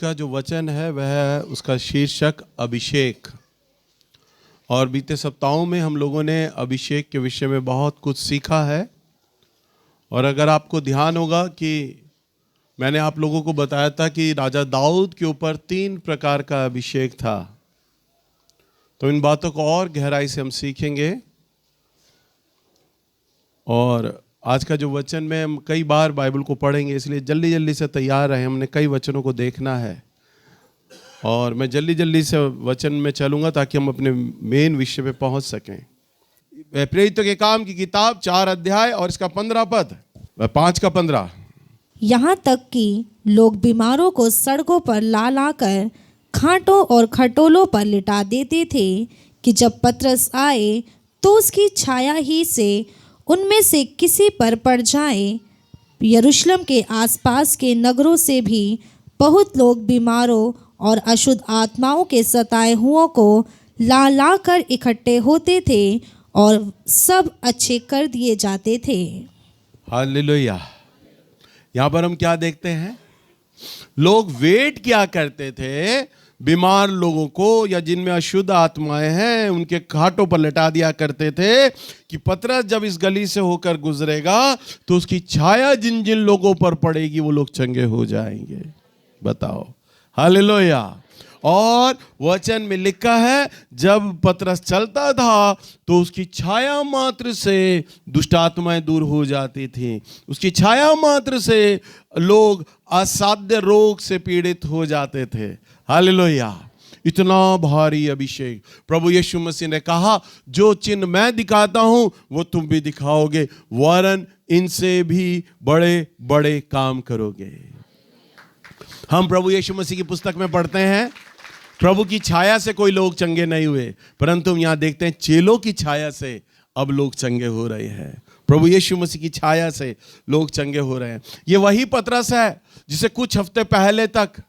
का जो वचन है वह है उसका शीर्षक अभिषेक। और बीते सप्ताहों में हम लोगों ने अभिषेक के विषय में बहुत कुछ सीखा है। और अगर आपको ध्यान होगा कि मैंने आप लोगों को बताया था कि राजा दाऊद के ऊपर 3 प्रकार का अभिषेक था, तो इन बातों को और गहराई से हम सीखेंगे। और आज का जो वचन में हम कई बार बाइबल को पढ़ेंगे, इसलिए जल्दी जल्दी से तैयार रहे। हमने कई वचनों को देखना है और मैं जल्दी जल्दी से वचन में चलूंगा ताकि हम अपने मेन विषय पे पहुंच सकें। प्रेरितों के काम की किताब 4 अध्याय और इसका 15 पद, 5 का 15। यहाँ तक कि लोग बीमारों को सड़कों पर ला ला कर खाटों और खटोलों पर लिटा देते थे कि जब पतरस आए तो उसकी छाया ही से उनमें से किसी पर पड़ जाए। यरूशलेम के आसपास के नगरों से भी बहुत लोग बीमारों और अशुद्ध आत्माओं के सताए हुओं को ला ला कर इकट्ठे होते थे और सब अच्छे कर दिए जाते थे। हालेलुया। यहाँ पर हम क्या देखते हैं? लोग वेट क्या करते थे? बीमार लोगों को या जिनमें अशुद्ध आत्माएं हैं उनके खाटों पर लटा दिया करते थे कि पतरस जब इस गली से होकर गुजरेगा तो उसकी छाया जिन जिन लोगों पर पड़ेगी वो लोग चंगे हो जाएंगे। बताओ, हालेलुया। और वचन में लिखा है जब पतरस चलता था तो उसकी छाया मात्र से दुष्ट आत्माएं दूर हो जाती थी। उसकी छाया मात्र से लोग असाध्य रोग से पीड़ित हो जाते थे। हालेलुया। इतना भारी अभिषेक। प्रभु यीशु मसीह ने कहा जो चिन्ह मैं दिखाता हूं वो तुम भी दिखाओगे, वरन इनसे भी बड़े बड़े काम करोगे। हम प्रभु यीशु मसीह की पुस्तक में पढ़ते हैं प्रभु की छाया से कोई लोग चंगे नहीं हुए, परंतु हम यहां देखते हैं चेलों की छाया से अब लोग चंगे हो रहे हैं। प्रभु यीशु मसीह की छाया से लोग चंगे हो रहे हैं। ये वही पतरस है जिसे कुछ हफ्ते पहले तक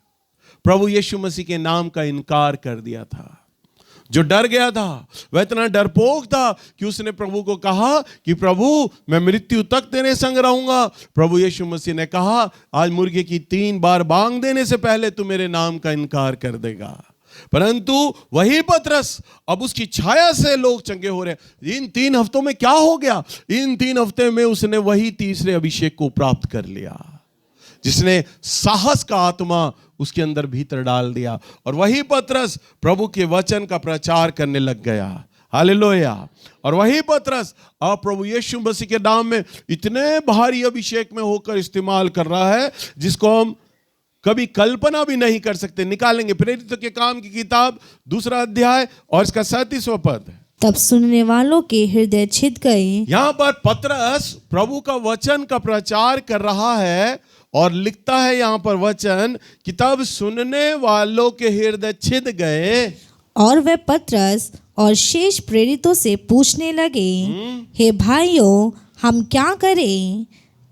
प्रभु यीशु मसीह के नाम का इनकार कर दिया था, जो डर गया था। वह इतना डरपोक था कि उसने प्रभु को कहा कि प्रभु मैं मृत्यु तक तेरे संग रहूंगा। प्रभु यीशु मसीह ने कहा आज मुर्गे की 3 बार बांग देने से पहले तू मेरे नाम का इनकार कर देगा। परंतु वही पतरस अब उसकी छाया से लोग चंगे हो रहे हैं। इन 3 हफ्तों में क्या हो गया? इन 3 हफ्ते में उसने वही तीसरे अभिषेक को प्राप्त कर लिया जिसने साहस का आत्मा उसके अंदर भीतर डाल दिया। और वही पतरस प्रभु के वचन का प्रचार करने लग गया। हालेलुया। और वही पतरस अब प्रभु यीशु मसीह के नाम में इतने भारी अभिषेक में होकर इस्तेमाल कर रहा है जिसको हम कभी कल्पना भी नहीं कर सकते। निकालेंगे प्रेरितों के काम की किताब 2 अध्याय और इसका 37वां पद। तब सुनने वालों के हृदय छिद गए। यहां पर पतरस प्रभु का वचन का प्रचार कर रहा है और लिखता है यहां पर वचन कि तब सुनने वालों के हृदय छिद गए और वे पतरस और शेष प्रेरितों से पूछने लगे, हे भाइयों हम क्या करें?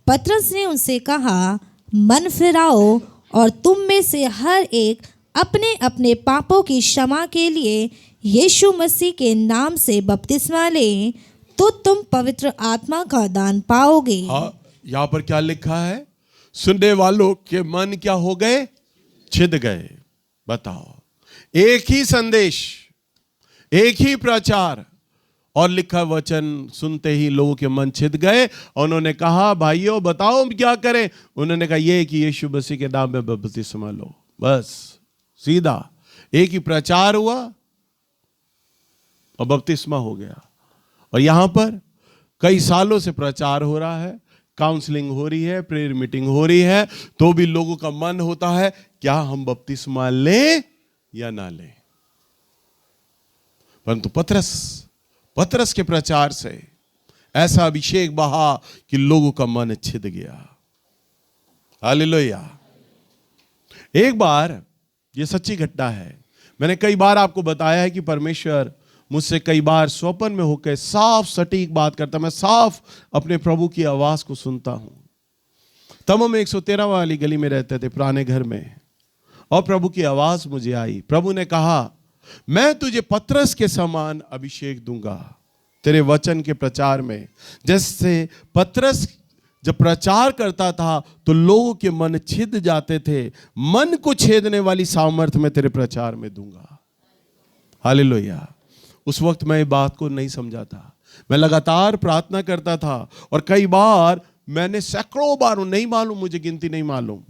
पतरस ने उनसे कहा, मन फिराओ और तुम में से हर एक अपने अपने पापों की क्षमा के लिए यीशु मसीह के नाम से बपतिस्मा ले, तो तुम पवित्र आत्मा का दान पाओगे। यहाँ पर क्या लिखा है? सुनने वालों के मन क्या हो गए? छिद गए। बताओ, एक ही संदेश, एक ही प्रचार और लिखा वचन सुनते ही लोगों के मन छिद गए और उन्होंने कहा भाइयों बताओ क्या करें? उन्होंने कहा ये कि यीशु मसीह के नाम में बपतिस्मा लो। बस सीधा एक ही प्रचार हुआ और बपतिस्मा हो गया। और यहां पर कई सालों से प्रचार हो रहा है, काउंसलिंग हो रही है, प्रेयर मीटिंग हो रही है, तो भी लोगों का मन होता है क्या हम बपतिस्मा लें या ना लें। परंतु पतरस के प्रचार से ऐसा अभिषेक बहा कि लोगों का मन छिद गया। हालेलुया। एक बार, यह सच्ची घटना है, मैंने कई बार आपको बताया है कि परमेश्वर मुझसे कई बार स्वप्न में होकर साफ सटीक बात करता। मैं साफ अपने प्रभु की आवाज को सुनता हूं। तब हम 113 वाली गली में रहते थे, पुराने घर में, और प्रभु की आवाज मुझे आई। प्रभु ने कहा मैं तुझे पतरस के समान अभिषेक दूंगा तेरे वचन के प्रचार में, जैसे पतरस जब प्रचार करता था तो लोगों के मन छिद जाते थे। मन को छेदने वाली सामर्थ्य मैं तेरे प्रचार में दूंगा। हालेलुया। उस वक्त मैं ये बात को नहीं समझा था। मैं लगातार प्रार्थना करता था और कई बार मैंने सैकड़ों बार, नहीं मालूम, मुझे गिनती नहीं मालूम,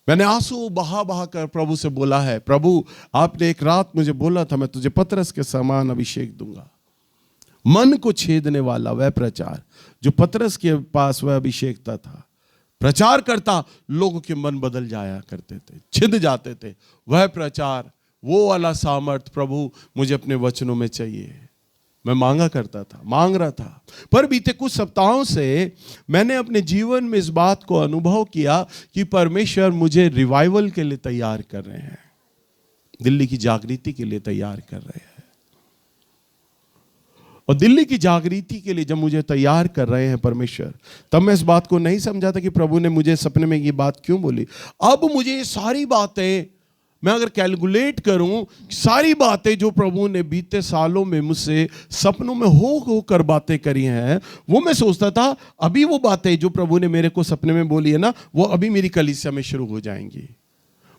मैंने आंसू बहा बहा कर प्रभु से बोला है, प्रभु आपने एक रात मुझे बोला था मैं तुझे पतरस के समान अभिषेक दूंगा। मन को छेदने वाला वह प्रचार जो पतरस के पास वह अभिषेकता था, प्रचार करता, लोगों के मन बदल जाया करते थे, छिद जाते थे। वह प्रचार, वो वाला सामर्थ प्रभु मुझे अपने वचनों में चाहिए। मैं मांग रहा था। पर बीते कुछ सप्ताहों से मैंने अपने जीवन में इस बात को अनुभव किया कि परमेश्वर मुझे रिवाइवल के लिए तैयार कर रहे हैं, दिल्ली की जागृति के लिए तैयार कर रहे हैं। और दिल्ली की जागृति के लिए जब मुझे तैयार कर रहे हैं परमेश्वर, तब मैं इस बात को नहीं समझा था कि प्रभु ने मुझे सपने में ये बात क्यों बोली। अब मुझे ये सारी बातें, मैं अगर कैलकुलेट करूं, सारी बातें जो प्रभु ने बीते सालों में मुझसे सपनों में हो कर बातें करी हैं, वो मैं सोचता था अभी वो बातें जो प्रभु ने मेरे को सपने में बोली है ना, वो अभी मेरी कलीसिया में शुरू हो जाएंगी,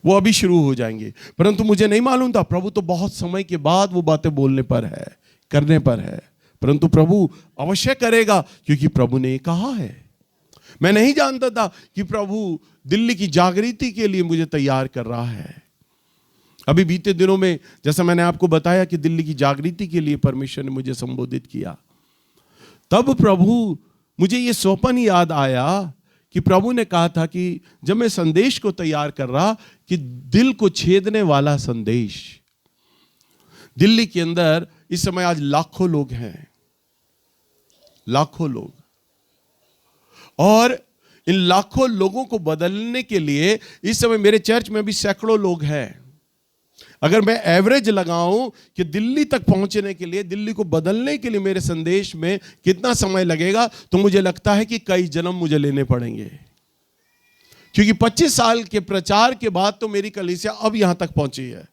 वो अभी शुरू हो जाएंगी। परंतु मुझे नहीं मालूम था, प्रभु तो बहुत समय के बाद वो बातें बोलने पर है, करने पर है, परंतु प्रभु अवश्य करेगा क्योंकि प्रभु ने कहा है। मैं नहीं जानता था कि प्रभु दिल्ली की जागृति के लिए मुझे तैयार कर रहा है। अभी बीते दिनों में जैसा मैंने आपको बताया कि दिल्ली की जागृति के लिए परमेश्वर ने मुझे संबोधित किया, तब प्रभु मुझे ये स्वप्न याद आया कि प्रभु ने कहा था कि जब मैं संदेश को तैयार कर रहा कि दिल को छेदने वाला संदेश, दिल्ली के अंदर इस समय आज लाखों लोग हैं, लाखों लोग, और इन लाखों लोगों को बदलने के लिए इस समय मेरे चर्च में भी सैकड़ों लोग हैं। अगर मैं एवरेज लगाऊं कि दिल्ली तक पहुंचने के लिए, दिल्ली को बदलने के लिए मेरे संदेश में कितना समय लगेगा, तो मुझे लगता है कि कई जन्म मुझे लेने पड़ेंगे, क्योंकि 25 साल के प्रचार के बाद तो मेरी कलीसिया अब यहां तक पहुंची है।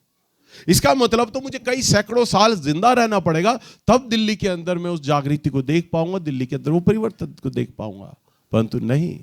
इसका मतलब तो मुझे कई सैकड़ों साल जिंदा रहना पड़ेगा, तब दिल्ली के अंदर मैं उस जागृति को देख पाऊंगा, दिल्ली के अंदर वो परिवर्तन को देख पाऊंगा। परंतु नहीं,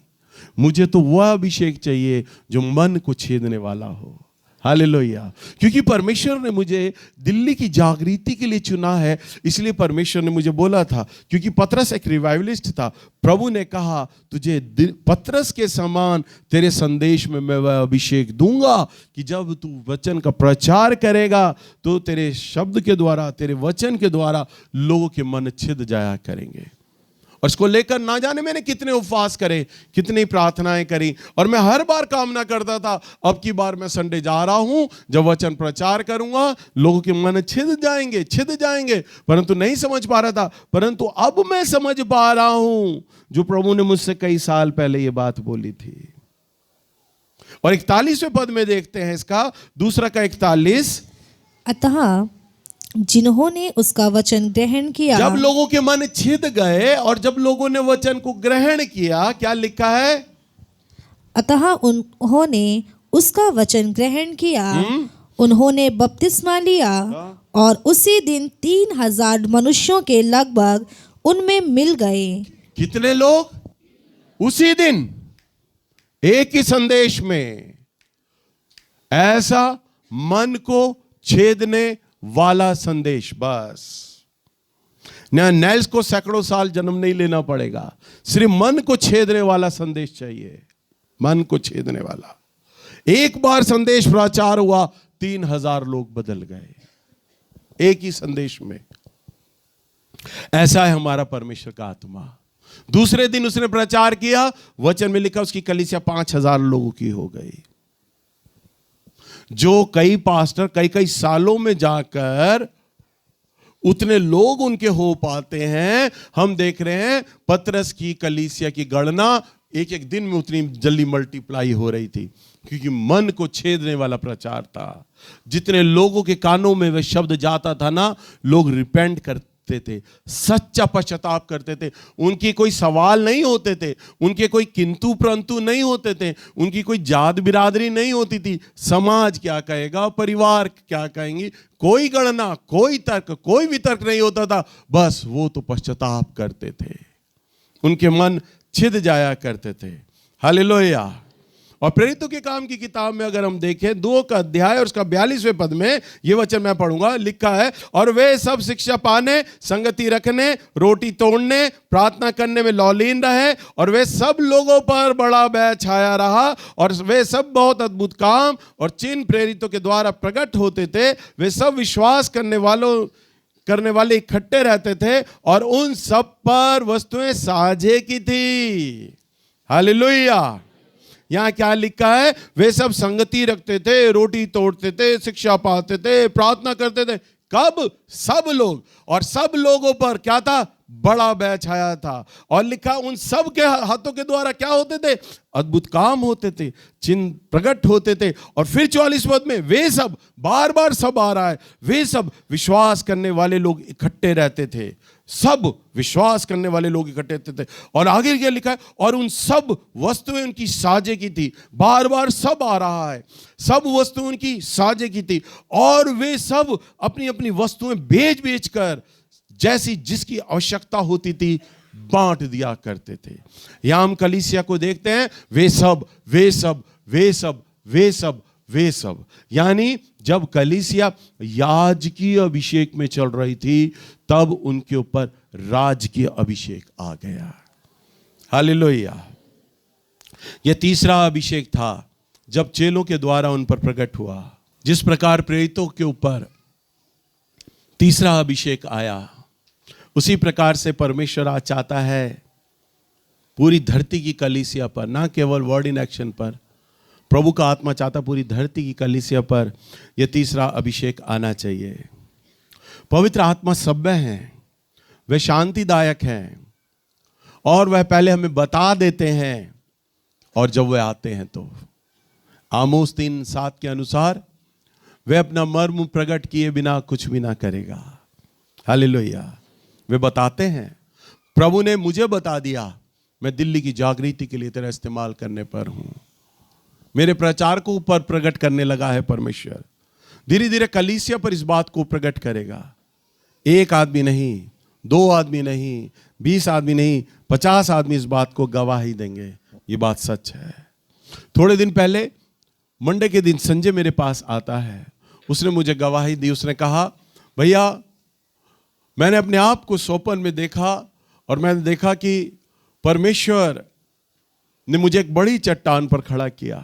मुझे तो वह अभिषेक चाहिए जो मन को छेदने वाला हो। हालेलुया। क्योंकि परमेश्वर ने मुझे दिल्ली की जागृति के लिए चुना है, इसलिए परमेश्वर ने मुझे बोला था, क्योंकि पतरस एक रिवाइवलिस्ट था, प्रभु ने कहा तुझे पतरस के समान तेरे संदेश में मैं वह अभिषेक दूंगा कि जब तू वचन का प्रचार करेगा तो तेरे शब्द के द्वारा, तेरे वचन के द्वारा लोगों के मन छिद जाया करेंगे। और इसको लेकर ना जाने मैंने कितने उपवास करे, कितनी प्रार्थनाएं करी, और मैं हर बार कामना करता था अब की बार मैं संडे जा रहा हूं, जब वचन प्रचार करूंगा लोगों के मन छिद जाएंगे, परंतु नहीं समझ पा रहा था। परंतु अब मैं समझ पा रहा हूं जो प्रभु ने मुझसे कई साल पहले ये बात बोली थी। और 41वें पद में देखते हैं इसका, दूसरा का 41, अतः जिन्होंने उसका वचन ग्रहण किया। जब लोगों के मन छिद गए और जब लोगों ने वचन को ग्रहण किया, क्या लिखा है? अतः उन्होंने उसका वचन ग्रहण किया, उन्होंने बपतिस्मा लिया और उसी दिन 3000 मनुष्यों के लगभग उनमें मिल गए। कितने लोग? उसी दिन एक ही संदेश में। ऐसा मन को छेदने वाला संदेश। बस नैल्स को सैकड़ों साल जन्म नहीं लेना पड़ेगा, सिर्फ मन को छेदने वाला संदेश चाहिए, मन को छेदने वाला। एक बार संदेश प्रचार हुआ, 3000 लोग बदल गए एक ही संदेश में। ऐसा है हमारा परमेश्वर का आत्मा। दूसरे दिन उसने प्रचार किया, वचन में लिखा उसकी कलीसिया 5000 लोगों की हो गई। जो कई पास्टर कई सालों में जाकर उतने लोग उनके हो पाते हैं, हम देख रहे हैं पतरस की कलीसिया की गणना एक दिन में उतनी जल्दी मल्टीप्लाई हो रही थी, क्योंकि मन को छेदने वाला प्रचार था। जितने लोगों के कानों में वह शब्द जाता था ना, लोग रिपेंट करते थे, सच्चा पश्चाताप करते थे। उनकी कोई सवाल नहीं होते थे, उनके कोई किंतु परंतु नहीं होते थे, उनकी कोई जात बिरादरी नहीं होती थी। समाज क्या कहेगा, परिवार क्या कहेंगी, कोई गणना, कोई तर्क, कोई वितर्क नहीं होता था। बस वो तो पश्चाताप करते थे। उनके मन छिद जाया करते थे। हालेलुया। और प्रेरितों के काम की किताब में अगर हम देखें 2 का अध्याय और उसका 42वें पद में ये वचन मैं पढ़ूंगा, लिखा है, और वे सब शिक्षा पाने, संगति रखने, रोटी तोड़ने, प्रार्थना करने में लौलीन रहे, और वे सब लोगों पर बड़ा भय छाया रहा, और वे सब बहुत अद्भुत काम और चिन्ह प्रेरितों के द्वारा प्रकट होते थे। वे सब विश्वास करने वाले इकट्ठे रहते थे, और उन सब पर वस्तुएं साझे की थी। हालेलुया। यहाँ क्या लिखा है? वे सब संगति रखते थे, रोटी तोड़ते थे, शिक्षा पाते थे, प्रार्थना करते थे। कब? सब लोग। और सब लोगों पर क्या था? बड़ा भय छाया था। और लिखा उन सब के हाथों के द्वारा क्या होते थे? अद्भुत काम होते थे, चिन्ह प्रकट होते थे। और फिर 44 पद में वे सब, बार बार सब आ रहा है, वे सब विश्वास करने वाले लोग इकट्ठे रहते थे। सब विश्वास करने वाले लोग इकट्ठे थे। और आगे क्या लिखा है? और उन सब वस्तुएं उनकी साझे की थी। बार बार सब आ रहा है, सब वस्तुएं उनकी साझे की थी। और वे सब अपनी अपनी वस्तुएं बेच बेच कर जैसी जिसकी आवश्यकता होती थी बांट दिया करते थे। यहां हम कलीसिया को देखते हैं, वे सब वे सब वे सब वे सब वे सब, यानी जब कलीसिया याजकीय अभिषेक में चल रही थी तब उनके ऊपर राजकीय अभिषेक आ गया। हालेलुया। यह तीसरा अभिषेक था जब चेलों के द्वारा उन पर प्रकट हुआ। जिस प्रकार प्रेरितों के ऊपर तीसरा अभिषेक आया, उसी प्रकार से परमेश्वर आज चाहता है पूरी धरती की कलीसिया पर, ना केवल वर्ड इन एक्शन पर, प्रभु का आत्मा चाहता पूरी धरती की कलीसिया पर यह तीसरा अभिषेक आना चाहिए। पवित्र आत्मा सभ्य हैं, वे शांतिदायक हैं, और वह पहले हमें बता देते हैं, और जब वे आते हैं तो आमोस 3:7 के अनुसार वे अपना मर्म प्रकट किए बिना कुछ भी ना करेगा। हालेलुया। वे बताते हैं, प्रभु ने मुझे बता दिया, मैं दिल्ली की जागृति के लिए तेरा इस्तेमाल करने पर हूं। मेरे प्रचार को ऊपर प्रकट करने लगा है परमेश्वर। धीरे धीरे कलीसिया पर इस बात को प्रकट करेगा। 1 आदमी नहीं, 2 आदमी नहीं, 20 आदमी नहीं, 50 आदमी इस बात को गवाही देंगे। ये बात सच है। थोड़े दिन पहले मंडे के दिन संजय मेरे पास आता है, उसने मुझे गवाही दी। उसने कहा, भैया मैंने अपने आप को स्वप्न में देखा, और मैंने देखा कि परमेश्वर ने मुझे एक बड़ी चट्टान पर खड़ा किया,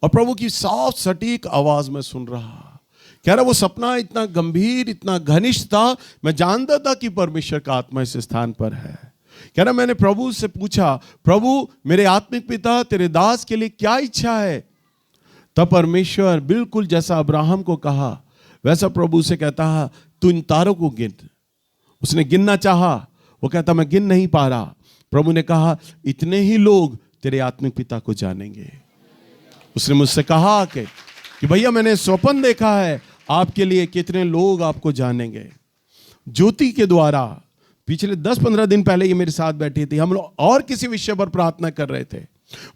और प्रभु की साफ सटीक आवाज में सुन रहा। कह रहा वो सपना इतना गंभीर, इतना घनिष्ठ था, मैं जानता था कि परमेश्वर का आत्मा इस स्थान पर है। कह रहा मैंने प्रभु से पूछा, प्रभु मेरे आत्मिक पिता तेरे दास के लिए क्या इच्छा है? तब परमेश्वर बिल्कुल जैसा अब्राहम को कहा वैसा प्रभु से कहता है, तू इन तारों को गिन। उसने गिनना चाहा, वो कहता मैं गिन नहीं पा रहा। प्रभु ने कहा, इतने ही लोग तेरे आत्मिक पिता को जानेंगे। उसने मुझसे कहा कि भैया मैंने स्वप्न देखा है आपके लिए, कितने लोग आपको जानेंगे। ज्योति के द्वारा पिछले 10-15 दिन पहले ये मेरे साथ बैठी थी, हम लोग और किसी विषय पर प्रार्थना कर रहे थे।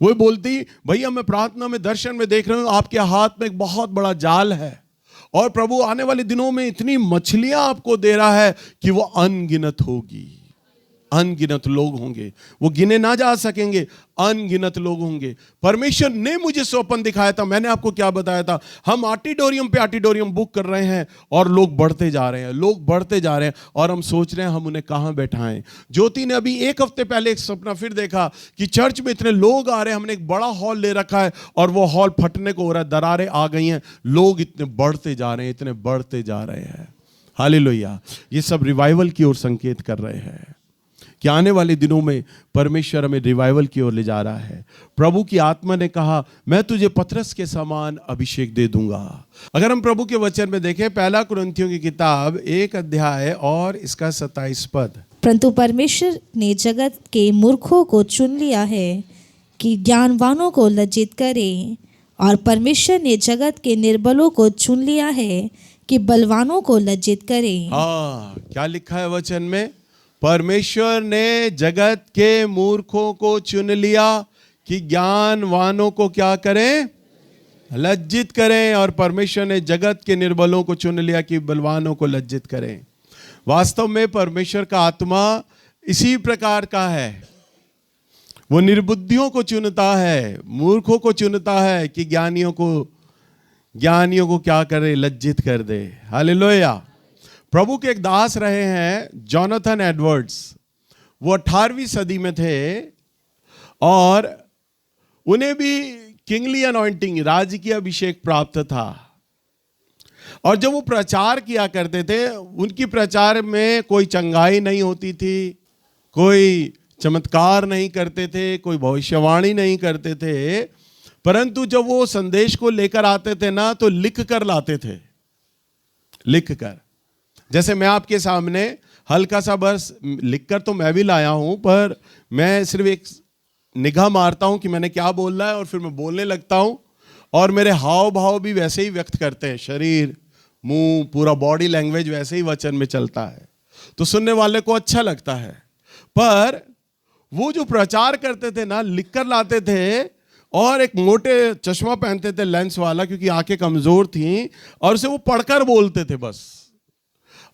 वो बोलती, भैया मैं प्रार्थना में दर्शन में देख रहा हूं आपके हाथ में एक बहुत बड़ा जाल है, और प्रभु आने वाले दिनों में इतनी मछलियां आपको दे रहा है कि वो अनगिनत होगी। अनगिनत लोग होंगे, वो गिने ना जा सकेंगे, अनगिनत लोग होंगे। परमेश्वर ने मुझे स्वप्न दिखाया था। मैंने आपको क्या बताया था? हम ऑडिटोरियम पे ऑडिटोरियम बुक कर रहे हैं, और लोग बढ़ते जा रहे हैं, लोग बढ़ते जा रहे हैं, और हम सोच रहे हैं हम उन्हें कहां बैठाएं। ज्योति ने अभी 1 हफ्ते पहले एक सपना फिर देखा कि चर्च में इतने लोग आ रहे हैं, हमने एक बड़ा हॉल ले रखा है, और वो हॉल फटने को हो रहा है, दरारें आ गई हैं, लोग इतने बढ़ते जा रहे हैं, इतने बढ़ते जा रहे हैं। हालेलुया। ये सब रिवाइवल की ओर संकेत कर रहे हैं कि आने वाले दिनों में परमेश्वर हमें रिवाइवल की ओर ले जा रहा है। प्रभु की आत्मा ने कहा, मैं तुझे पतरस के समान अभिषेक दे दूंगा। अगर हम प्रभु के वचन में देखें, 1 कुरिन्थियों की किताब 1 अध्याय और इसका 27 पद। परंतु परमेश्वर ने जगत के मूर्खों को चुन लिया है कि ज्ञानवानों को लज्जित करे, और परमेश्वर ने जगत के निर्बलों को चुन लिया है कि बलवानों को लज्जित करे। हाँ, क्या लिखा है वचन में? परमेश्वर ने जगत के मूर्खों को चुन लिया कि ज्ञानवानों को क्या करें? लज्जित करें। और परमेश्वर ने जगत के निर्बलों को चुन लिया कि बलवानों को लज्जित करें। वास्तव में परमेश्वर का आत्मा इसी प्रकार का है। वो निर्बुद्धियों को चुनता है, मूर्खों को चुनता है कि ज्ञानियों को क्या करे, लज्जित कर दे। हालेलुया। प्रभु के एक दास रहे हैं जोनाथन एडवर्ड्स। वो 18वीं सदी में थे और उन्हें भी किंगली अनॉइंटिंग, राजकीय अभिषेक प्राप्त था। और जब वो प्रचार किया करते थे, उनकी प्रचार में कोई चंगाई नहीं होती थी, कोई चमत्कार नहीं करते थे, कोई भविष्यवाणी नहीं करते थे, परंतु जब वो संदेश को लेकर आते थे ना, तो लिख कर लाते थे। लिख कर, जैसे मैं आपके सामने हल्का सा बस लिखकर तो मैं भी लाया हूं, पर मैं सिर्फ एक निगाह मारता हूं कि मैंने क्या बोलना है और फिर मैं बोलने लगता हूं, और मेरे हाव भाव भी वैसे ही व्यक्त करते हैं, शरीर, मुंह, पूरा बॉडी लैंग्वेज वैसे ही वचन में चलता है, तो सुनने वाले को अच्छा लगता है। पर वो जो प्रचार करते थे ना, लिख कर लाते थे और एक मोटे चश्मा पहनते थे लेंस वाला, क्योंकि आंखें कमजोर थीं, और उसे वो पढ़कर बोलते थे बस,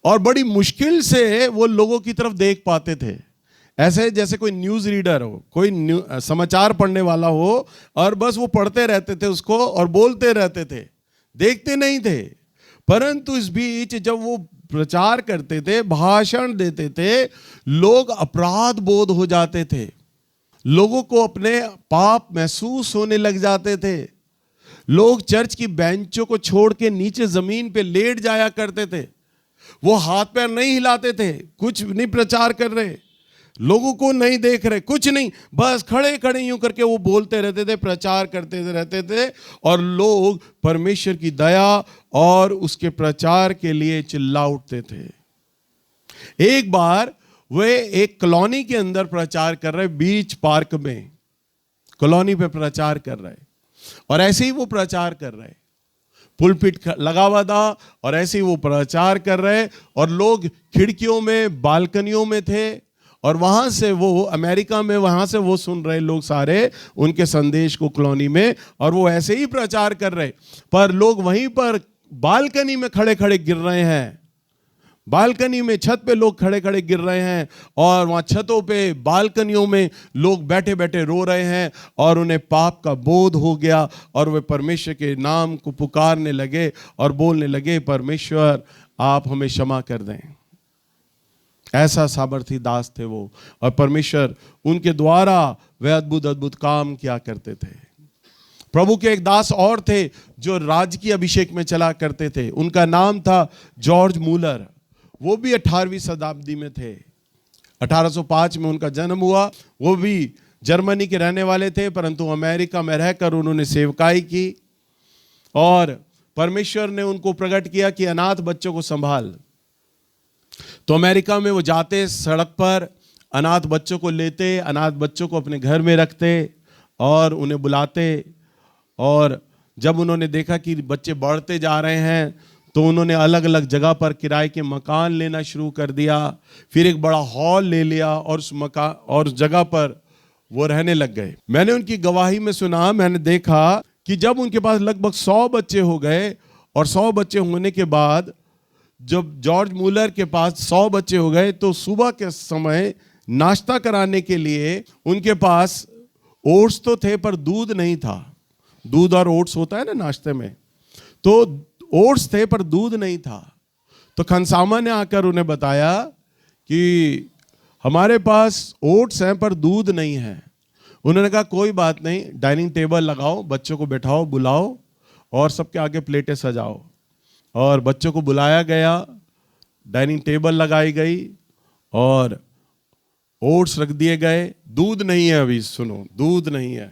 और बड़ी मुश्किल से वो लोगों की तरफ देख पाते थे। ऐसे जैसे कोई न्यूज़ रीडर हो, कोई समाचार पढ़ने वाला हो, और बस वो पढ़ते रहते थे उसको और बोलते रहते थे, देखते नहीं थे। परंतु इस बीच जब वो प्रचार करते थे, भाषण देते थे, लोग अपराध बोध हो जाते थे, लोगों को अपने पाप महसूस होने लग जाते थे। लोग चर्च की बेंचों को छोड़ के नीचे जमीन पे लेट जाया करते थे। वो हाथ पैर नहीं हिलाते थे, कुछ नहीं प्रचार कर रहे, लोगों को नहीं देख रहे, कुछ नहीं, बस खड़े खड़े यूं करके वो बोलते रहते थे, प्रचार करते रहते थे, और लोग परमेश्वर की दया और उसके प्रचार के लिए चिल्ला उठते थे। एक बार वे एक कॉलोनी के अंदर प्रचार कर रहे, बीच पार्क में कॉलोनी पे प्रचार कर रहे, और ऐसे ही वो प्रचार कर रहे, पुलपिट लगा हुआ था और ऐसे ही वो प्रचार कर रहे, और लोग खिड़कियों में, बालकनियों में थे, और वहां से वो अमेरिका में, वहां से वो सुन रहे लोग सारे उनके संदेश को कॉलोनी में, और वो ऐसे ही प्रचार कर रहे, पर लोग वहीं पर बालकनी में खड़े खड़े गिर रहे हैं, बालकनी में, छत पे लोग खड़े खड़े गिर रहे हैं, और वहां छतों पे, बालकनियों में लोग बैठे बैठे रो रहे हैं, और उन्हें पाप का बोध हो गया, और वे परमेश्वर के नाम को पुकारने लगे और बोलने लगे, परमेश्वर आप हमें क्षमा कर दें। ऐसा सामर्थी दास थे वो, और परमेश्वर उनके द्वारा वे अद्भुत अद्भुत काम किया करते थे। प्रभु के एक दास और थे जो राजकीय अभिषेक में चला करते थे, उनका नाम था जॉर्ज मूलर। वो भी 18वीं शताब्दी में थे, 1805 में उनका जन्म हुआ। वो भी जर्मनी के रहने वाले थे, परंतु अमेरिका में रहकर उन्होंने सेवकाई की, और परमेश्वर ने उनको प्रकट किया कि अनाथ बच्चों को संभाल। तो अमेरिका में वो जाते, सड़क पर अनाथ बच्चों को लेते, अनाथ बच्चों को अपने घर में रखते और उन्हें बुलाते। और जब उन्होंने देखा कि बच्चे बढ़ते जा रहे हैं, तो उन्होंने अलग अलग जगह पर किराए के मकान लेना शुरू कर दिया, फिर एक बड़ा हॉल ले लिया, और उस मकान और उस जगह पर वो रहने लग गए। मैंने उनकी गवाही में सुना, मैंने देखा कि जब उनके पास लगभग 100 बच्चे हो गए, और 100 बच्चे होने के बाद जब जॉर्ज मूलर के पास 100 बच्चे हो गए, तो सुबह के समय नाश्ता कराने के लिए उनके पास ओट्स तो थे, पर दूध नहीं था। दूध और ओट्स होता है ना नाश्ते में, तो ओट्स थे पर दूध नहीं था। तो खनसामा ने आकर उन्हें बताया कि हमारे पास ओट्स हैं पर दूध नहीं है। उन्होंने कहा कोई बात नहीं, डाइनिंग टेबल लगाओ, बच्चों को बैठाओ, बुलाओ, और सबके आगे प्लेटें सजाओ। और बच्चों को बुलाया गया, डाइनिंग टेबल लगाई गई, और ओट्स रख दिए गए। दूध नहीं है, अभी सुनो, दूध नहीं है।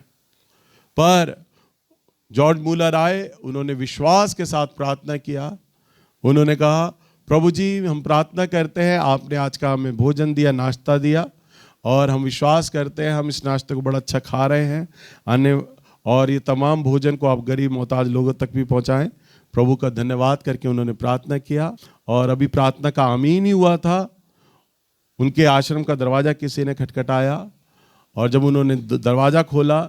पर जॉर्ज मूलर आए, उन्होंने विश्वास के साथ प्रार्थना किया। उन्होंने कहा, प्रभु जी हम प्रार्थना करते हैं, आपने आज का हमें भोजन दिया, नाश्ता दिया, और हम विश्वास करते हैं हम इस नाश्ते को बड़ा अच्छा खा रहे हैं, और ये तमाम भोजन को आप गरीब मोहताज लोगों तक भी पहुंचाएं। प्रभु का धन्यवाद करके उन्होंने प्रार्थना किया, और अभी प्रार्थना का आमीन ही हुआ था, उनके आश्रम का दरवाज़ा किसी ने खटखटाया, और जब उन्होंने दरवाज़ा खोला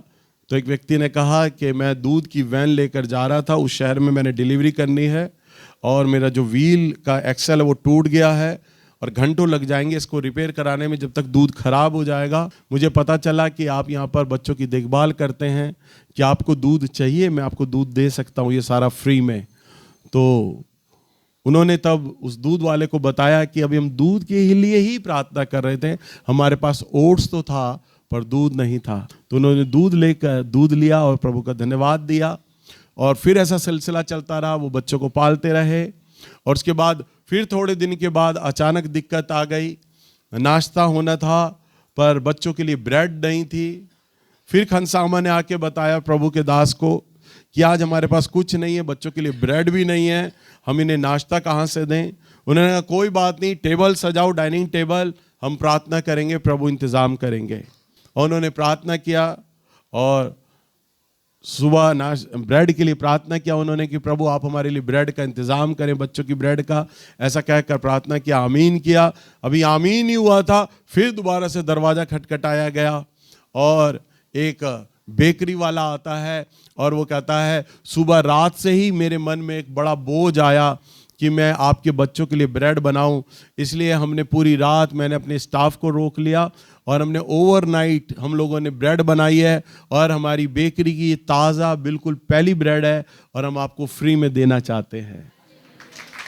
तो एक व्यक्ति ने कहा कि मैं दूध की वैन लेकर जा रहा था, उस शहर में मैंने डिलीवरी करनी है, और मेरा जो व्हील का एक्सल है वो टूट गया है, और घंटों लग जाएंगे इसको रिपेयर कराने में, जब तक दूध खराब हो जाएगा। मुझे पता चला कि आप यहाँ पर बच्चों की देखभाल करते हैं, कि आपको दूध चाहिए, मैं आपको दूध दे सकता हूँ, ये सारा फ्री में। तो उन्होंने तब उस दूध वाले को बताया कि अभी हम दूध के लिए ही प्रार्थना कर रहे थे, हमारे पास ओट्स तो था पर दूध नहीं था। तो उन्होंने दूध लिया और प्रभु का धन्यवाद दिया, और फिर ऐसा सिलसिला चलता रहा। वो बच्चों को पालते रहे, और उसके बाद फिर थोड़े दिन के बाद अचानक दिक्कत आ गई। नाश्ता होना था पर बच्चों के लिए ब्रेड नहीं थी। फिर खनसामा ने आके बताया प्रभु के दास को कि आज हमारे पास कुछ नहीं है, बच्चों के लिए ब्रेड भी नहीं है, हम इन्हें नाश्ता कहाँ से दें। उन्होंने कहा कोई बात नहीं, टेबल सजाओ, डाइनिंग टेबल, हम प्रार्थना करेंगे, प्रभु इंतज़ाम करेंगे। और उन्होंने प्रार्थना किया, और सुबह ब्रेड के लिए प्रार्थना किया उन्होंने कि प्रभु आप हमारे लिए ब्रेड का इंतज़ाम करें, बच्चों की ब्रेड का, ऐसा कहकर प्रार्थना किया, आमीन किया। अभी आमीन ही हुआ था, फिर दोबारा से दरवाज़ा खटखटाया गया, और एक बेकरी वाला आता है और वो कहता है सुबह रात से ही मेरे मन में एक बड़ा बोझ आया कि मैं आपके बच्चों के लिए ब्रेड बनाऊं, इसलिए हमने पूरी रात, मैंने अपने स्टाफ को रोक लिया और हमने ओवरनाइट हम लोगों ने ब्रेड बनाई है, और हमारी बेकरी की ताज़ा बिल्कुल पहली ब्रेड है, और हम आपको फ्री में देना चाहते हैं।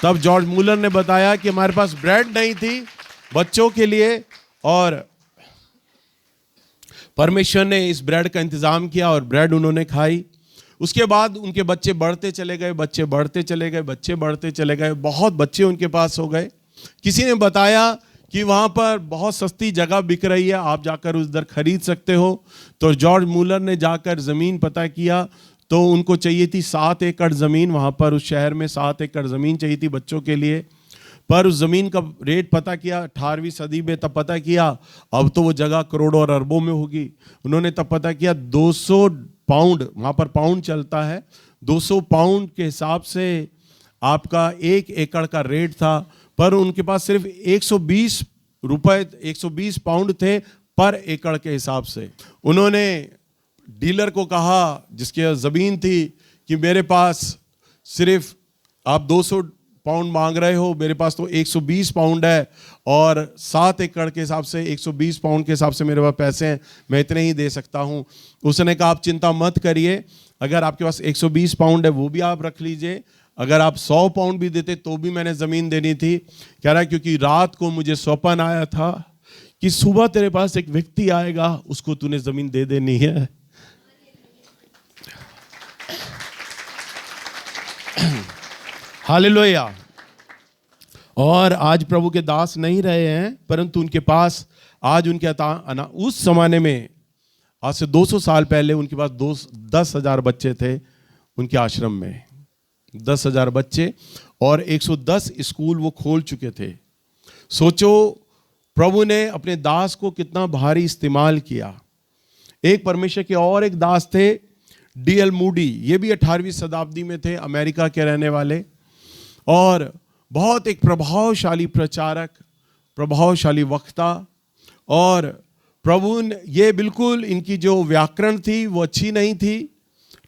तब जॉर्ज मूलर ने बताया कि हमारे पास ब्रेड नहीं थी बच्चों के लिए, और परमेश्वर ने इस ब्रेड का इंतज़ाम किया और ब्रेड उन्होंने खाई। उसके बाद उनके बच्चे बढ़ते चले गए, बच्चे बढ़ते चले गए, बच्चे बढ़ते चले गए, बहुत बच्चे उनके पास हो गए। किसी ने बताया कि वहाँ पर बहुत सस्ती जगह बिक रही है, आप जाकर उधर खरीद सकते हो। तो जॉर्ज मूलर ने जाकर ज़मीन पता किया, तो उनको चाहिए थी 7 एकड़ ज़मीन, वहाँ पर उस शहर में 7 एकड़ ज़मीन चाहिए थी बच्चों के लिए। पर उस ज़मीन का रेट पता किया 18वीं सदी में, तब पता किया अब तो वो जगह करोड़ों और अरबों में होगी। उन्होंने तब पता किया 200 पाउंड, वहाँ पर पाउंड चलता है, 200 पाउंड के हिसाब से आपका 1 एकड़ का रेट था। पर उनके पास सिर्फ 120 रुपए, 120 पाउंड थे पर एकड़ के हिसाब से। उन्होंने डीलर को कहा जिसकी ज़मीन थी कि मेरे पास सिर्फ आप 200 पाउंड मांग रहे हो, मेरे पास तो 120 पाउंड है, और 7 एकड़ के हिसाब से 120 पाउंड के हिसाब से मेरे पास पैसे हैं, मैं इतने ही दे सकता हूँ। उसने कहा आप चिंता मत करिए, अगर आपके पास 120 पाउंड है वो भी आप रख लीजिए, अगर आप 100 पाउंड भी देते तो भी मैंने ज़मीन देनी थी। कह रहा है क्योंकि रात को मुझे स्वप्न आया था कि सुबह तेरे पास एक व्यक्ति आएगा, उसको तूने ज़मीन दे देनी है। हालेलुया। और आज प्रभु के दास नहीं रहे हैं, परंतु उनके पास आज उनके उस ज़माने में, आज से 200 साल पहले उनके पास 10,000 बच्चे थे उनके आश्रम में, 10,000 बच्चे, और 110 स्कूल वो खोल चुके थे। सोचो प्रभु ने अपने दास को कितना भारी इस्तेमाल किया। एक परमेश्वर के और एक दास थे D.L. मूडी, ये भी 18वीं शताब्दी में थे, अमेरिका के रहने वाले, और बहुत एक प्रभावशाली प्रचारक, प्रभावशाली वक्ता। और प्रभु ने ये बिल्कुल, इनकी जो व्याकरण थी वो अच्छी नहीं थी,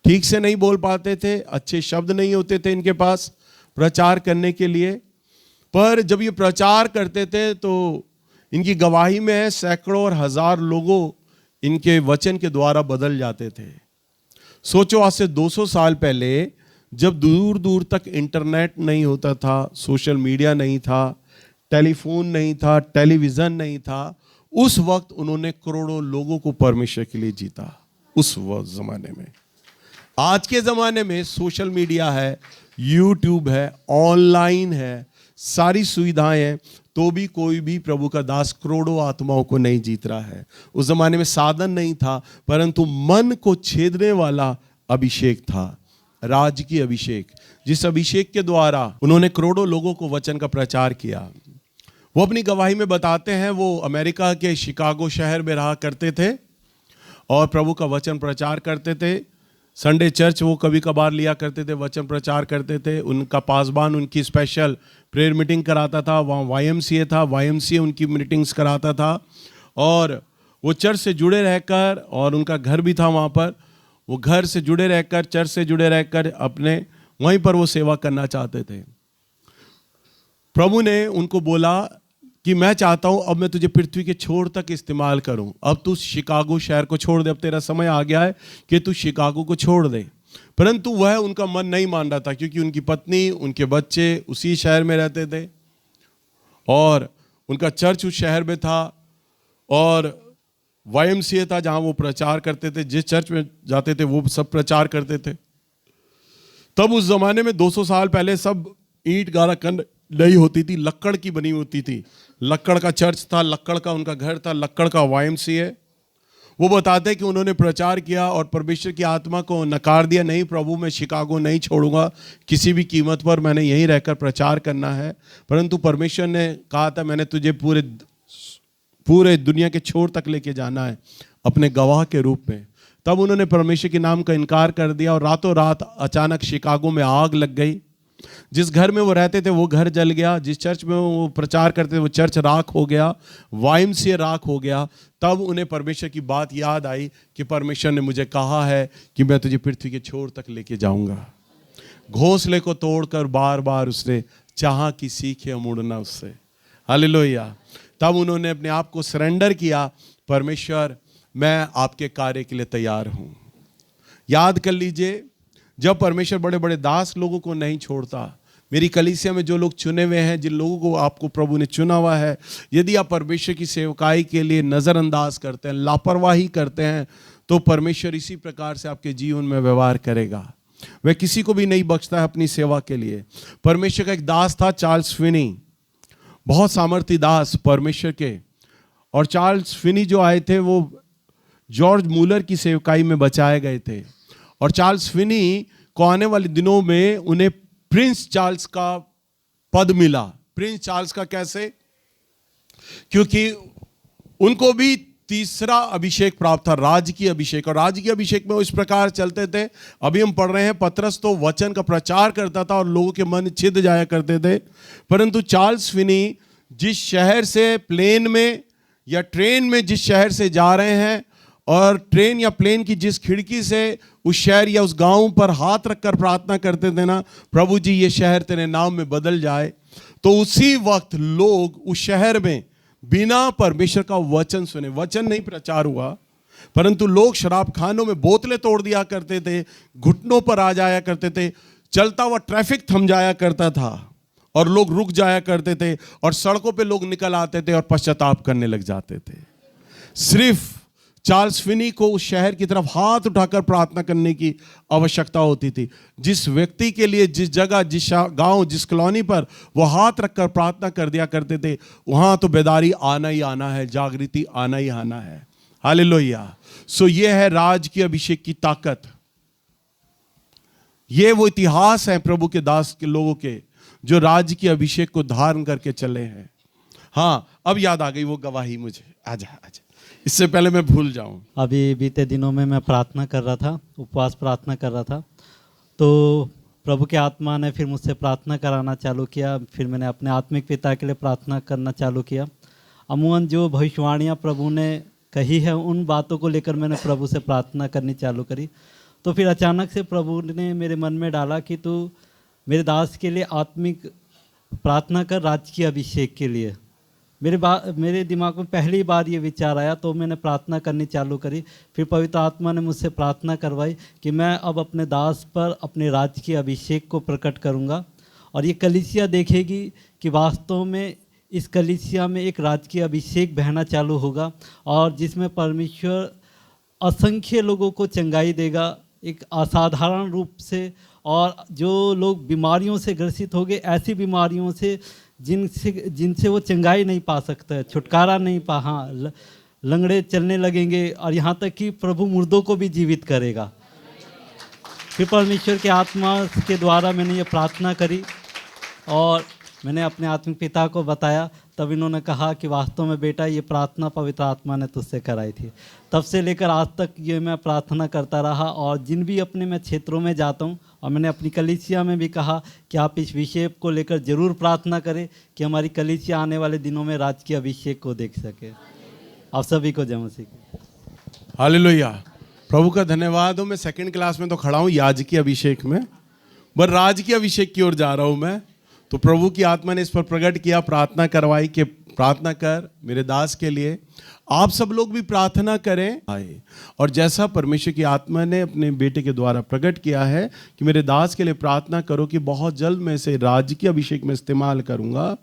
ठीक से नहीं बोल पाते थे, अच्छे शब्द नहीं होते थे इनके पास प्रचार करने के लिए। पर जब ये प्रचार करते थे तो इनकी गवाही में सैकड़ों और हजार लोगों इनके वचन के द्वारा बदल जाते थे। सोचो आज से 200 साल पहले जब दूर दूर तक इंटरनेट नहीं होता था, सोशल मीडिया नहीं था, टेलीफोन नहीं था, टेलीविज़न नहीं था, उस वक्त उन्होंने करोड़ों लोगों को परमेश्वर के लिए जीता उस वक्त ज़माने में। आज के ज़माने में सोशल मीडिया है, यूट्यूब है, ऑनलाइन है, सारी सुविधाएं हैं, तो भी कोई भी प्रभु का दास करोड़ों आत्माओं को नहीं जीत रहा है। उस ज़माने में साधन नहीं था, परंतु मन को छेदने वाला अभिषेक था, राजकीय अभिषेक, जिस अभिषेक के द्वारा उन्होंने करोड़ों लोगों को वचन का प्रचार किया। वो अपनी गवाही में बताते हैं, वो अमेरिका के शिकागो शहर में रहा करते थे और प्रभु का वचन प्रचार करते थे। संडे चर्च वो कभी कभार लिया करते थे, वचन प्रचार करते थे। उनका पासबान उनकी स्पेशल प्रेयर मीटिंग कराता था, वहाँ YMCA था, YMCA उनकी मीटिंग्स कराता था, और वो चर्च से जुड़े रहकर, और उनका घर भी था वहाँ पर, वो घर से जुड़े रहकर, चर्च से जुड़े रहकर अपने वहीं पर वो सेवा करना चाहते थे। प्रभु ने उनको बोला कि मैं चाहता हूं अब मैं तुझे पृथ्वी के छोर तक इस्तेमाल करूं, अब तू शिकागो शहर को छोड़ दे, अब तेरा समय आ गया है कि तू शिकागो को छोड़ दे। परंतु वह उनका मन नहीं मान रहा था, क्योंकि उनकी पत्नी, उनके बच्चे उसी शहर में रहते थे और उनका चर्च उस शहर में था और YMCA था जहां वो प्रचार करते थे। जिस चर्च में जाते थे वो सब प्रचार करते थे। तब उस जमाने में 200 साल पहले सब ईंट गारा कंड नहीं होती थी, लक्कड़ की बनी होती थी। लक्कड़ का चर्च था, लक्कड़ का उनका घर था, लक्कड़ का YMCA। वो बताते कि उन्होंने प्रचार किया और परमेश्वर की आत्मा को नकार दिया, नहीं प्रभु मैं शिकागो नहीं छोड़ूंगा, किसी भी कीमत पर मैंने यहीं रहकर प्रचार करना है। परंतु परमेश्वर ने कहा था मैंने तुझे पूरे दुनिया के छोर तक लेके जाना है अपने गवाह के रूप में। तब उन्होंने परमेश्वर के नाम का इनकार कर दिया और रातों रात अचानक शिकागो में आग लग गई। जिस घर में वो रहते थे वो घर जल गया, जिस चर्च में वो प्रचार करते थे वो चर्च राख हो गया, YMCA राख हो गया। तब उन्हें परमेश्वर की बात याद आई कि परमेश्वर ने मुझे कहा है कि मैं तुझे पृथ्वी के छोर तक लेके जाऊंगा। घोंसले को तोड़कर बार बार उसने चाहा कि सीखे मुड़ना उससे। हालेलुया। तब उन्होंने अपने आप को सरेंडर किया, परमेश्वर मैं आपके कार्य के लिए तैयार हूं। याद कर लीजिए, जब परमेश्वर बड़े बड़े दास लोगों को नहीं छोड़ता, मेरी कलीसिया में जो लोग चुने हुए हैं, जिन लोगों को आपको प्रभु ने चुना हुआ है, यदि आप परमेश्वर की सेवकाई के लिए नज़रअंदाज करते हैं, लापरवाही करते हैं, तो परमेश्वर इसी प्रकार से आपके जीवन में व्यवहार करेगा। वह किसी को भी नहीं बख्शता है अपनी सेवा के लिए। परमेश्वर का एक दास था चार्ल्स फिनी, बहुत सामर्थी दास परमेश्वर के। और चार्ल्स फिनी जो आए थे वो जॉर्ज मूलर की सेवकाई में बचाए गए थे। और चार्ल्स फिनी को आने वाले दिनों में उन्हें प्रिंस चार्ल्स का पद मिला। प्रिंस चार्ल्स का कैसे? क्योंकि उनको भी तीसरा अभिषेक प्राप्त था, राजकीय अभिषेक। और राजकीय अभिषेक में वो इस प्रकार चलते थे, अभी हम पढ़ रहे हैं, पतरस तो वचन का प्रचार करता था और लोगों के मन छिद जाया करते थे। परंतु चार्ल्स फिनी जिस शहर से प्लेन में या ट्रेन में जिस शहर से जा रहे हैं और ट्रेन या प्लेन की जिस खिड़की से उस शहर या उस गांव पर हाथ रखकर प्रार्थना करते थे ना, प्रभु जी ये शहर तेरे नाम में बदल जाए, तो उसी वक्त लोग उस शहर में बिना परमेश्वर का वचन सुने, वचन नहीं प्रचार हुआ, परंतु लोग शराब खानों में बोतलें तोड़ दिया करते थे, घुटनों पर आ जाया करते थे, चलता हुआ ट्रैफिक थम जाया करता था और लोग रुक जाया करते थे और सड़कों पे लोग निकल आते थे और पश्चाताप करने लग जाते थे। सिर्फ चार्ल्स फिनी को उस शहर की तरफ हाथ उठाकर प्रार्थना करने की आवश्यकता होती थी। जिस व्यक्ति के लिए जिस जगह, जिस गांव, जिस कॉलोनी पर वो हाथ रखकर प्रार्थना कर दिया करते थे, वहां तो बेदारी आना ही आना है, जागृति आना ही आना है। हालेलुया। सो ये है राज की अभिषेक की ताकत। ये वो इतिहास है प्रभु के दास के लोगों के जो राज की अभिषेक को धारण करके चले हैं। हाँ, अब याद आ गई वो गवाही मुझे। आजा आजा, इससे पहले मैं भूल जाऊं। अभी बीते दिनों में मैं प्रार्थना कर रहा था, उपवास प्रार्थना कर रहा था, तो प्रभु के आत्मा ने फिर मुझसे प्रार्थना कराना चालू किया। फिर मैंने अपने आत्मिक पिता के लिए प्रार्थना करना चालू किया। अमूमन जो भविष्यवाणियाँ प्रभु ने कही है उन बातों को लेकर मैंने प्रभु से प्रार्थना करनी चालू करी। तो फिर अचानक से प्रभु ने मेरे मन में डाला कि तू मेरे दास के लिए आत्मिक प्रार्थना कर, राजकीय अभिषेक के लिए। मेरे दिमाग में पहली बार ये विचार आया, तो मैंने प्रार्थना करनी चालू करी। फिर पवित्र आत्मा ने मुझसे प्रार्थना करवाई कि मैं अब अपने दास पर अपने राजकीय अभिषेक को प्रकट करूँगा और ये कलीसिया देखेगी कि वास्तव में इस कलीसिया में एक राजकीय अभिषेक बहना चालू होगा और जिसमें परमेश्वर असंख्य लोगों को चंगाई देगा एक असाधारण रूप से। और जो लोग बीमारियों से ग्रसित हो गए, ऐसी बीमारियों से जिनसे वो चंगाई नहीं पा सकते, छुटकारा नहीं पा, हाँ, लंगड़े चलने लगेंगे और यहाँ तक कि प्रभु मुर्दों को भी जीवित करेगा। फिर परमेश्वर के आत्मा के द्वारा मैंने ये प्रार्थना करी और मैंने अपने आत्मिक पिता को बताया। तब इन्होंने कहा कि वास्तव में बेटा ये प्रार्थना पवित्र आत्मा ने तुझसे कराई थी। तब से लेकर आज तक ये मैं प्रार्थना करता रहा और जिन भी अपने मैं क्षेत्रों में जाता हूँ, और मैंने अपनी कलीसिया में भी कहा कि आप इस विषय को लेकर ज़रूर प्रार्थना करें कि हमारी कलीसिया आने वाले दिनों में राजकीय अभिषेक को देख सके। आप सभी को जय मसीह। हालेलुया, प्रभु का धन्यवाद हो। मैं सेकंड क्लास में तो खड़ा हूँ याजकीय अभिषेक में, पर राजकीय अभिषेक की ओर जा रहा हूँ मैं। तो प्रभु की आत्मा ने इस पर प्रकट किया, प्रार्थना करवाई कि प्रार्थना कर मेरे दास के लिए। आप सब लोग भी प्रार्थना करें आए। और जैसा परमेश्वर की आत्मा ने अपने बेटे के द्वारा प्रकट किया है कि मेरे दास के लिए प्रार्थना करो कि बहुत जल्द मैं इसे राजकीय अभिषेक में इस्तेमाल करूंगा,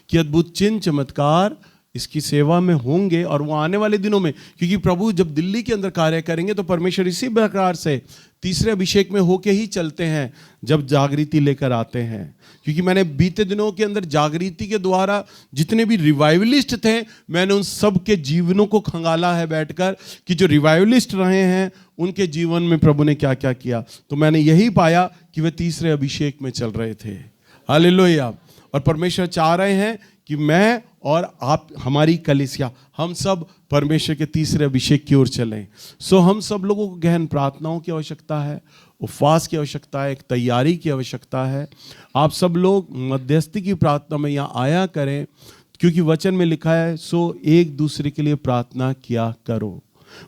कि अद्भुत चिन्ह चमत्कार इसकी सेवा में होंगे। और वो आने वाले दिनों में, क्योंकि प्रभु जब दिल्ली के अंदर कार्य करेंगे तो परमेश्वर इसी प्रकार से तीसरे अभिषेक में होके ही चलते हैं जब जागृति लेकर आते हैं। क्योंकि मैंने बीते दिनों के अंदर जागृति के द्वारा जितने भी रिवाइवलिस्ट थे, मैंने उन सब के जीवनों को खंगाला है बैठकर कि जो रिवाइवलिस्ट रहे हैं उनके जीवन में प्रभु ने क्या क्या किया। तो मैंने यही पाया कि वे तीसरे अभिषेक में चल रहे थे। हालेलुया। और परमेश्वर चाह रहे हैं कि मैं और आप, हमारी कलीसिया, हम सब परमेश्वर के तीसरे अभिषेक की ओर चलें। सो हम सब लोगों को गहन प्रार्थनाओं की आवश्यकता है, उपवास की आवश्यकता है, एक तैयारी की आवश्यकता है। आप सब लोग मध्यस्थी की प्रार्थना में यहाँ आया करें, क्योंकि वचन में लिखा है सो एक दूसरे के लिए प्रार्थना किया करो।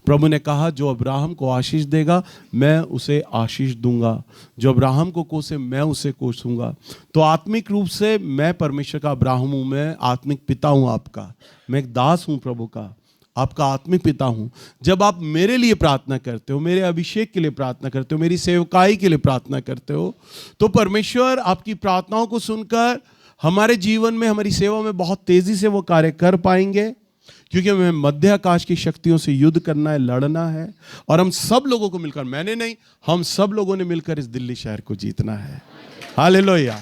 प्रभु ने कहा जो अब्राहम को आशीष देगा मैं उसे आशीष दूंगा, जो अब्राहम को कोसे मैं उसे कोसूंगा। तो आत्मिक रूप से मैं परमेश्वर का अब्राहम हूँ, मैं आत्मिक पिता हूँ आपका, मैं एक दास हूँ प्रभु का, आपका आत्मिक पिता हूँ। जब आप मेरे लिए प्रार्थना करते हो, मेरे अभिषेक के लिए प्रार्थना करते हो, मेरी सेवकाई के लिए प्रार्थना करते हो, तो परमेश्वर आपकी प्रार्थनाओं को सुनकर हमारे जीवन में, हमारी सेवा में बहुत तेजी से वो कार्य कर पाएंगे। क्योंकि हमें मध्य आकाश की शक्तियों से युद्ध करना है, लड़ना है। और हम सब लोगों को मिलकर, मैंने नहीं, हम सब लोगों ने मिलकर इस दिल्ली शहर को जीतना है। हालेलुया।